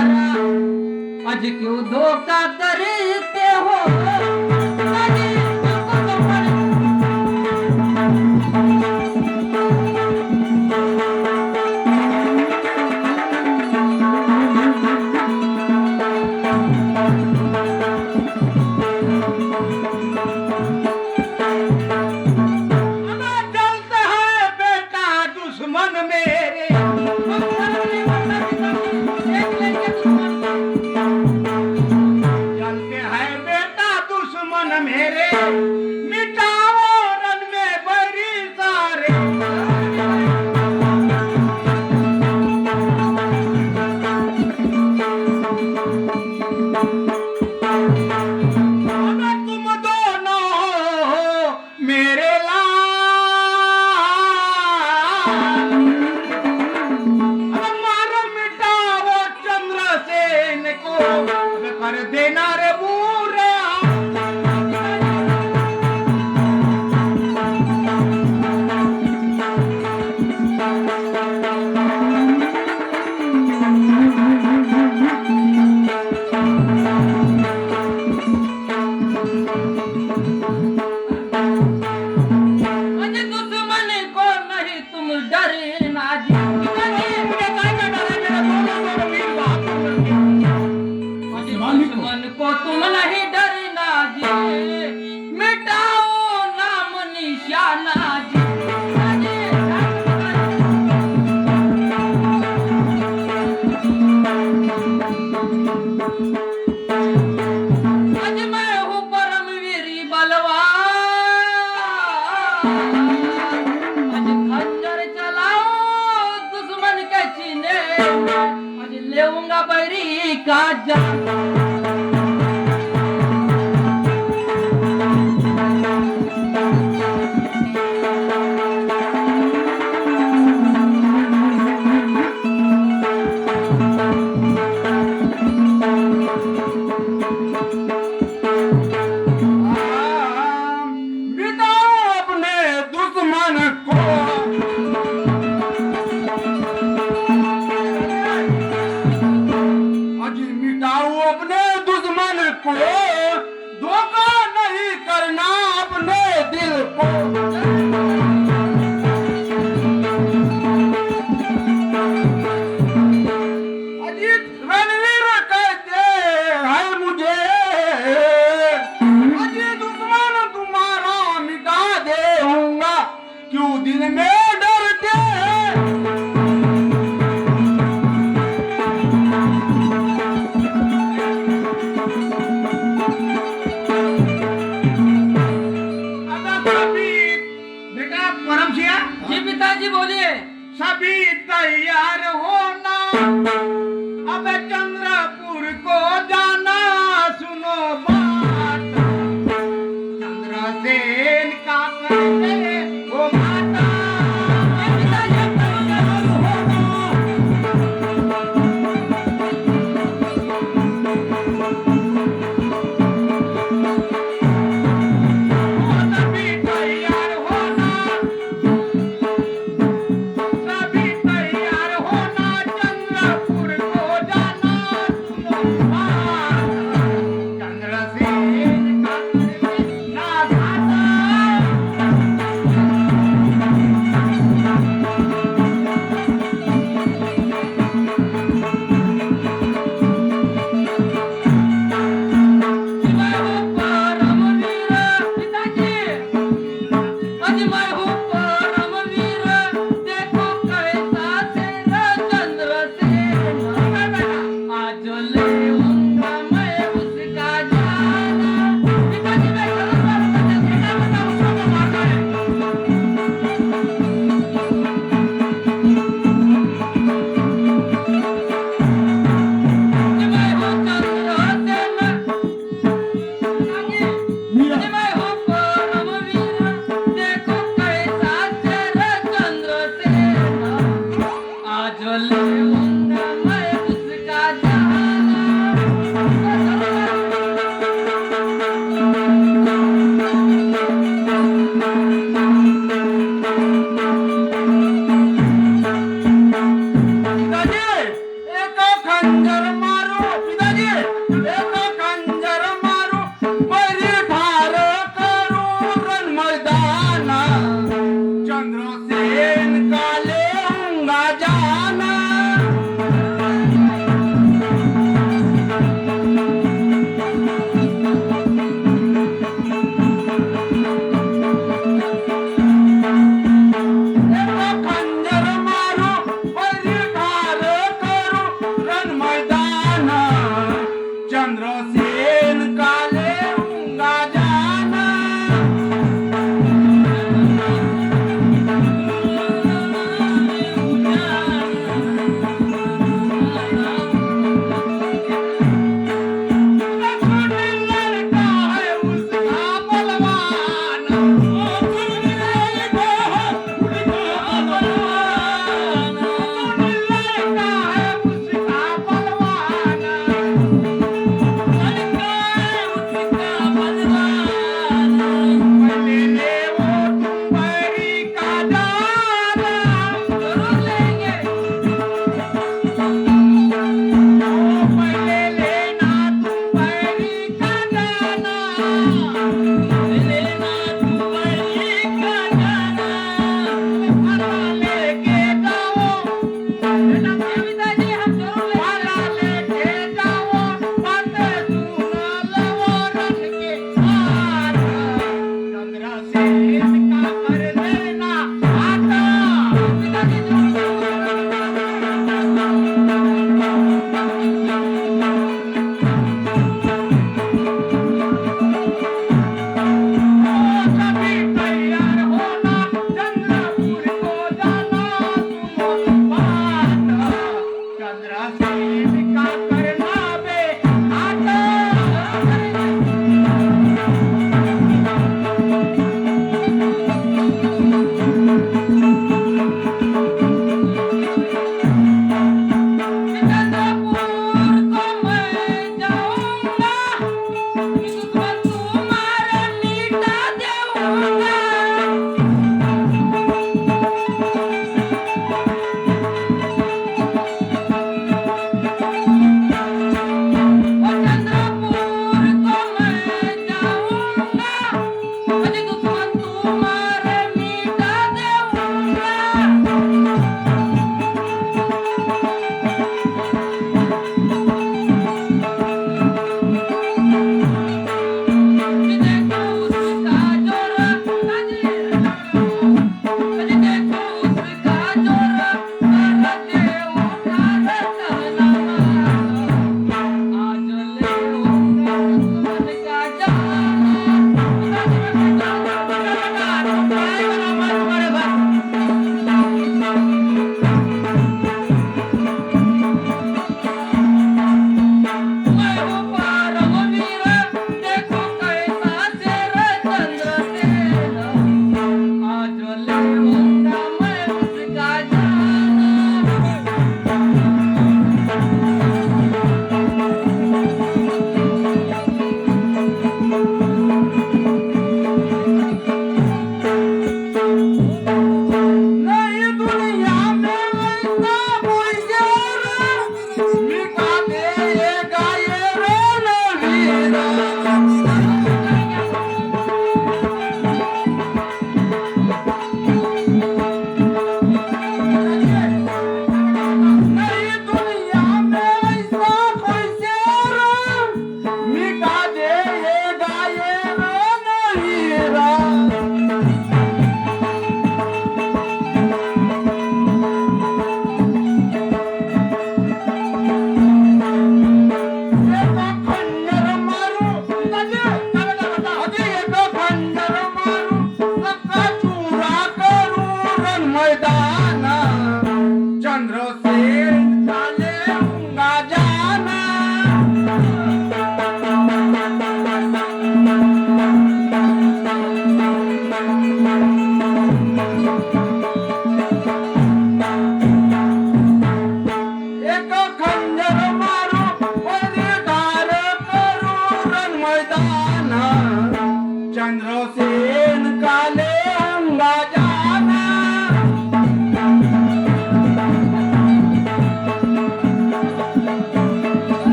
प्यारा, आज क्यों धोखा करते हो? अजी तुमको तो कर देना रे बुरा। अजी दुश्मन को नहीं तुम डरना जी, दुश्मन को तुम नहीं डरना जी, मिटाओ नाम निशाना जी। आज मैं हूँ परमवीर बलवान, आज खंजर चलाओ दुश्मन के सीने, आज लेऊंगा बैरी का जान। धोखा नहीं करना अपने दिल को, अजीत रणवीर कहते हैं मुझे, अजी दुश्मन तुम्हारा मिटा दूंगा, क्यों दिल में डरते हैं? जी पिताजी बोलिए। सभी तैयार होना, अब चंद्रपुर को जाना, सुनो बात चंद्रसेन का करते वो माता। खंजर चंद्रसेन का लेऊंगा जाना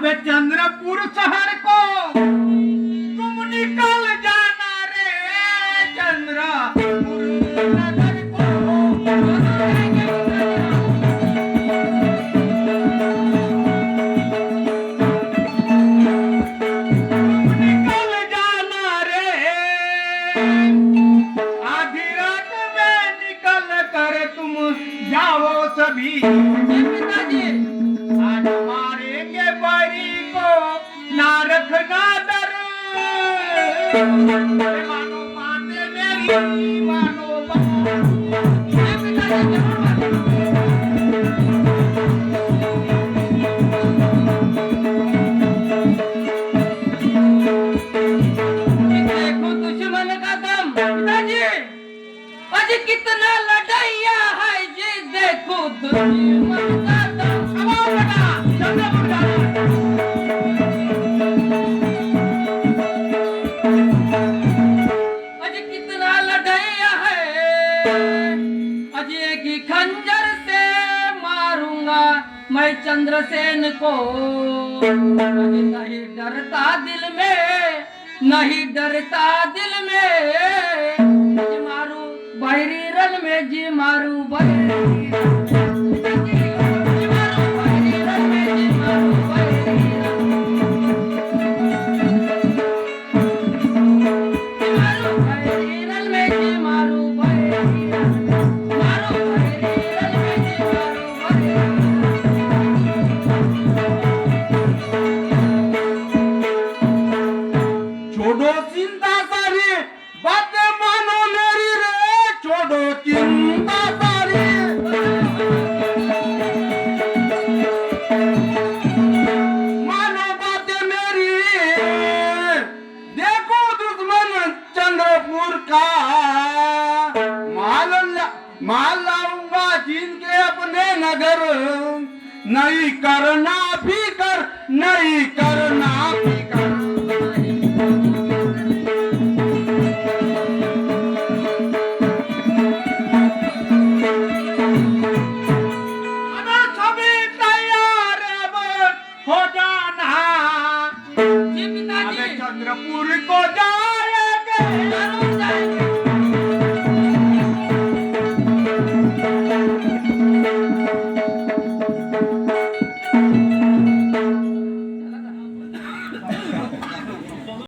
अब चंद्रपुर शहर को तुम निकल जाना रे चंद्रपुर नगर को तुम निकल जाना रे आधी रात में निकल कर तुम जाओ सभी पिताजी आज मारेंगे बैरी को ना रखना डर मानो बातें मेरी मानो देखो दुश्मन का दम पिताजी आज कितना लड़ाइया है जी देखो दुश्मन का दम अब आओ बेटा चंद्रपुर जाना आज कितना लड़ाइया है आज एक ही खंजर से मारूंगा मैं चंद्रसेन को आज नहीं डरता दिल में नहीं डरता दिल में जी मारू बहरी रन में जी मारू बहरी रन में जी मारू बहरी रन में जी मारू बहरी मारू बहरी रन में जी मारू छोड़ो चिंता सारी बातें मानो मेरी रे छोड़ो चिंता सारी मानो बातें मेरी देखो दुश्मन चंद्रपुर का माल लाऊंगा जिनके अपने नगर नहीं करना फिकर नहीं करना फिकर हो जाना जी पिताजी चंद्रपुर को जाएंगे जरूर जाएंगे